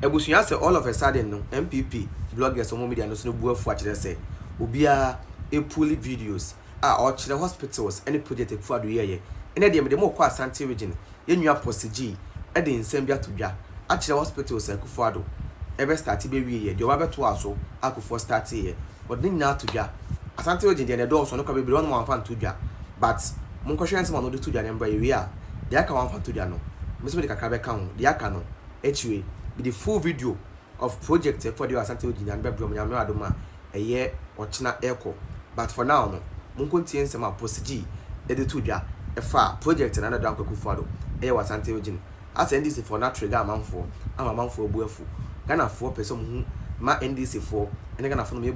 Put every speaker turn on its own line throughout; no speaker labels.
Ebusua say all of a sudden no MPP bloggers on media no so no buafu a kire say obia e pull videos or chire hospitals any project e fu ado ye ene de me de mo kwa Ashanti region yenua Posi e de nsem bia to dwa a chire hospitals e kufu ado ebe start be wie ye de oba beto aso akufo start ye but ni na to dwa Ashanti region de do so no ka be one man fan to dwa but mon ko hwɛ nsem no de to dwa ne mbra ye wi a de aka wan fan to dwa no me so de kakra be ka ho de aka no echiwe with the full video of project for the Ashanti region and be brom nyame adoma eye ochina echo but for now no mon kontie nsem a Posi e de to dwa e fa project na na kwakufu ado eye Ashanti region as NDC for natural ga amanfo amamanfo obuafu Ghana for person hu ma NDC for ene Ghana for no me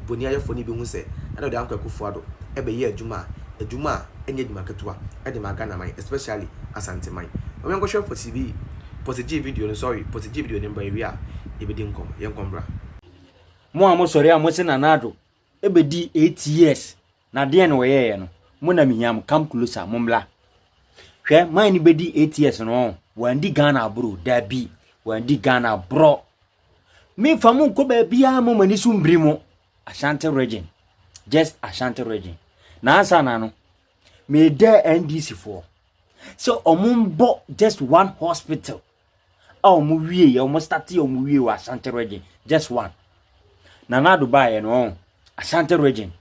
boni ayefo ni bi hu se na de kwakufu ado e be ye adwuma enye adwuma ketua e de ma Ghana man especially Ashanti man o me ngosho for TV Posi video no sorry Posi video number wi a e be di nkom ye nkombra
mo a mo sori a mo se nanado e be di 8 years na de no we ye no mo na minyam come closer mo mla hwe man ni be di 8 years no wan di Ghana bro da bi wan di Ghana bro me famu ko ba bia mo mani sumbri mo Ashanti region just Ashanti region na asa na no me there NDC for so omumbo just one hospital omu wie omu start omu wie wa Ashanti region just one na Dubai no Ashanti region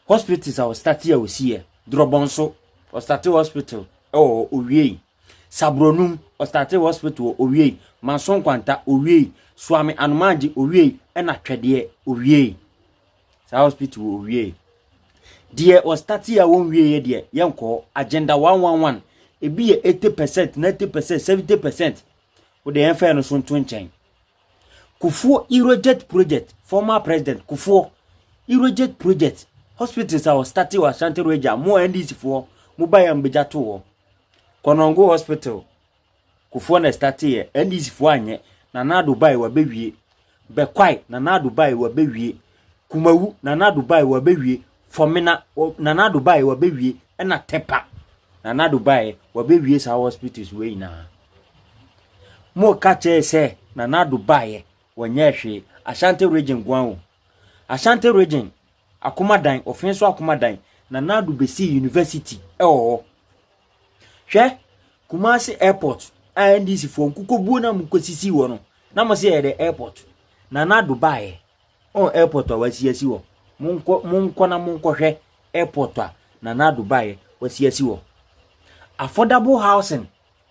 hospitals are start here we see Drobonso or start hospital owie Sabronum or start hospital owie Manson Kwanta owie Swami Anumanji owie and atwede owie sa hospital owie die or start here won wie die yenko agenda 111 e be 80%, 90%, 70%. With the enfer no so ntwenchen. Kufuor Irroject project, former president Kufuor Irroject project. Hospitals are starting wa Ashanti region more NDC for mobile ambeja to. Konongo hospital. Kufuor na start here NDC for anye na Dubai wa bewie. Bekwai na Dubai wa bewie. Kumawu na Dubai wa bewie. Fomina na Dubai wa bewie na Tepa. Na Dubai wa bewie sa hospitals we na mo kache se na Dubai wonye hwe Ashanti region gwan Ashanti region akomadan ofenso akomadan na Dubesi University hwe Kumasi airport NDC for nkukobu na mukosisi wo no na mo se the airport na Dubai airport awasiasi wo monko na monko hwe airport na Dubai wasiasi wo affordable housing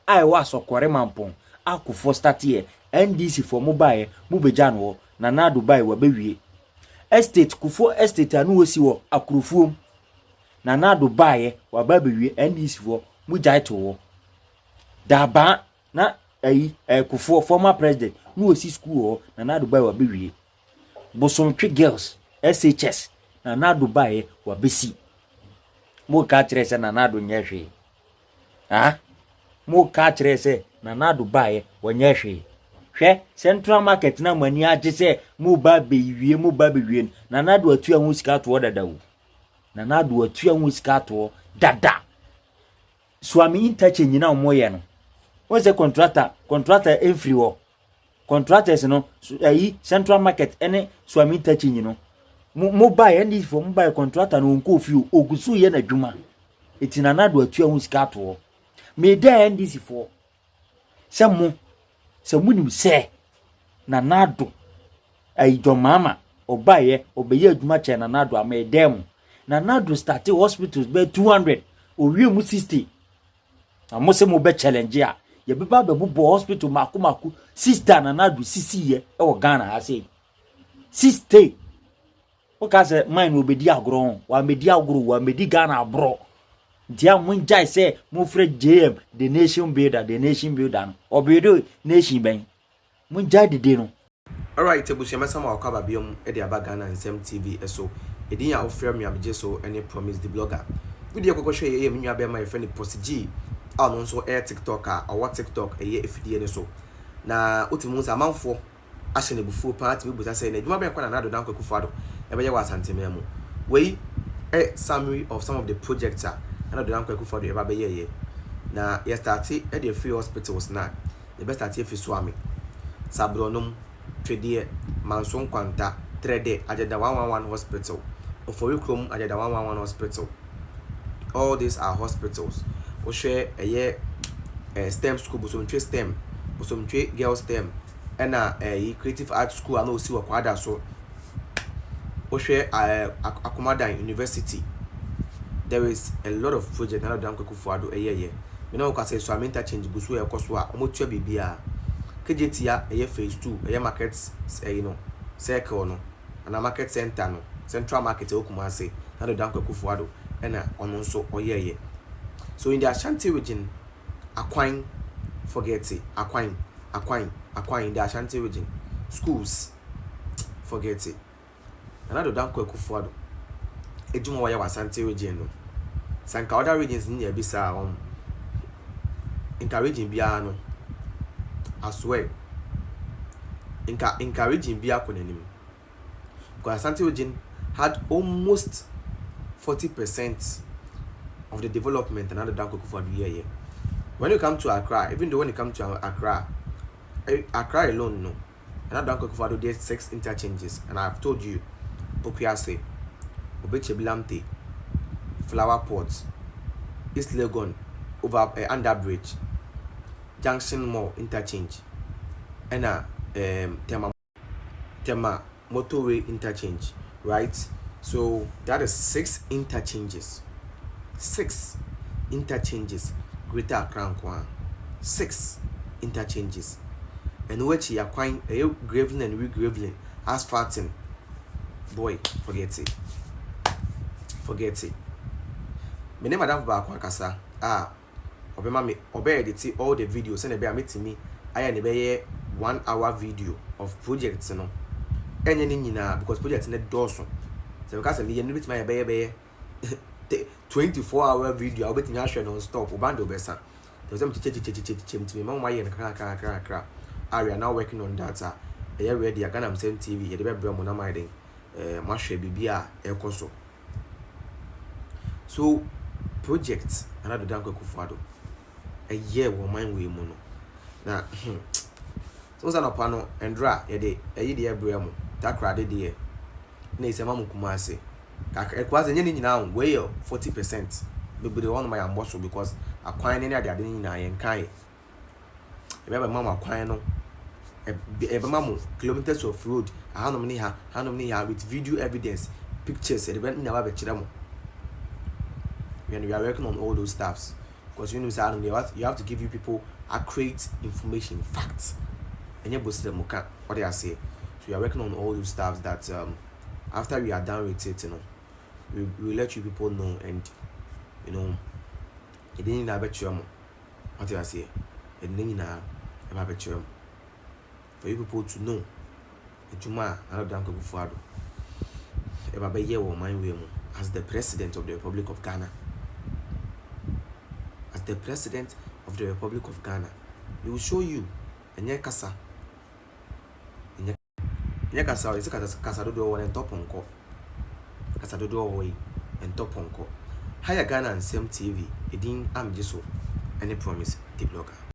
I was okore mampon akufo start here NDC for mobile mubeja no na Dubai wa bewie estate kufo estate anu osi wo akurufuom na Dubai wa bewie NDC for mujai to daba na kufo former president nu osi school na Dubai wa bewie Bosomtwe girls SHS na Dubai wa besi mo ka kire se na do nyehwe mo ka kire se na Dubai wonye hwe central market na mani age se mo ba bewie na do atu anwu sika to dadawo na do atu anwu sika to dada Swami interchange na omoye no won se contractor every wo contractors no central market ene Swami interchange no mo buy and for mo buy contractor no nko fi ogusu ye na dwuma etina na do atu anwu sika to me there NDC for se munim se na nado aido mama obaye obeye adwuma che na nado ama edem na nado start hospitals be 200 owie mu 60 amose mo be challenge a ye be ba bo hospital maku sister na nado sisi ye e wo Ghana ha sei sister o ka se mine obedi agro wa medi Ghana abro dia munjai say mo frɛ JM the nation builder obedo nation ben munjai de no.
All right, ebusia mesama akaba biom e de aba Ghana nsem TV eso edin ya ofrɛ me amje so any promise the blogger video kokko hwɛ ye menua be my friend Posi no nso TikTok or TikTok eye efidie ne so na otimu nsa manfo ahye ne bufuo pa ati buta say na dwuma be kwa na do dan kwakufu ado e be ye wa Asante memu we a summary of some of the projects and the uncle for the Babaye. Now, yes, started at the free hospitals now. The best at if Swami. Sabronom, Trede, Manson Quanta, Trede, Ajada 111 Hospital, Oforikrom, Ajada 111 Hospital. All these are hospitals. We share a year STEM school, Bosomtre STEM, Bosomtre Girls STEM, and a creative arts school. I know see what quadra so. We share Akumadan University. There is a lot of projects now done for a year. You know, because so I'm interchange Busu a Koswa, Omotua Bibia, KJTia, a phase 2, a markets, you know, circle no, and a market center no, central market Okumase, now the Danko Kufuado, and on also or yeah. So in the Ashanti region, Aquine, forget it, Aquine in the Ashanti region, schools, forget it. Another Danko Kufuado. Ejuma waya Ashanti region no. Sanka other regions in Bisa inka region bia no. I swear. Inka region bia konenim. Because Ashanti region had almost 40% of the development and other Danko for the year. When you come to Accra, even though when you come to Accra alone no. Another Danko for the 6 interchanges, and I've told you, Pokuase, Obeche Blamte, Flower Port, East Legon, over Underbridge, Junction Mall interchange, and Tema motorway interchange, right? So that is 6 interchanges. 6 interchanges, Greater Accra, 6 interchanges. And which you are quite graveling and regraveling, asphalting. Boy, forget it. My name Madam Bakasa. Edit all the videos and a meeting me. I am a 1 hour video of projects, no. Because projects in the dorsal. So because I'm in my baby 24-hour video, I'll be in action non stop. Ubando Bessa. There's some to me, Mama and crack. We are now working on data. I ready. I can send TV. You better bring on my day. Mashe Bibia Elcoso. So, projects another Danko Kufado. A year will mind we mono. Now, so San Opano and Dra, a day, a year Bremo, that crowded dear. Nay, Samamu Kumase. It was any now, way 40%. Maybe the one my ambassador because acquiring any other than I and Kai. Remember, Mamma acquiring no kilometers of road. How many with video evidence, pictures, and event never chiramo. When we are working on all those stuffs, because you have to give you people accurate information, facts, and you boost them. What they are saying. So we are working on all those stuffs that after we are done with it, we will let you people know, and it didn't have a what they are saying. It didn't have a for you people to know. Juma, I don't think before. Eba ye wo my way as the president of the Republic of Ghana. As the president of the Republic of Ghana, he will show you enye kasa. Enye kasa is kasa do one and top onko. Kasa do way and top onko. Higher Ghana and Same TV. Edin am jiso. Any promise the blogger.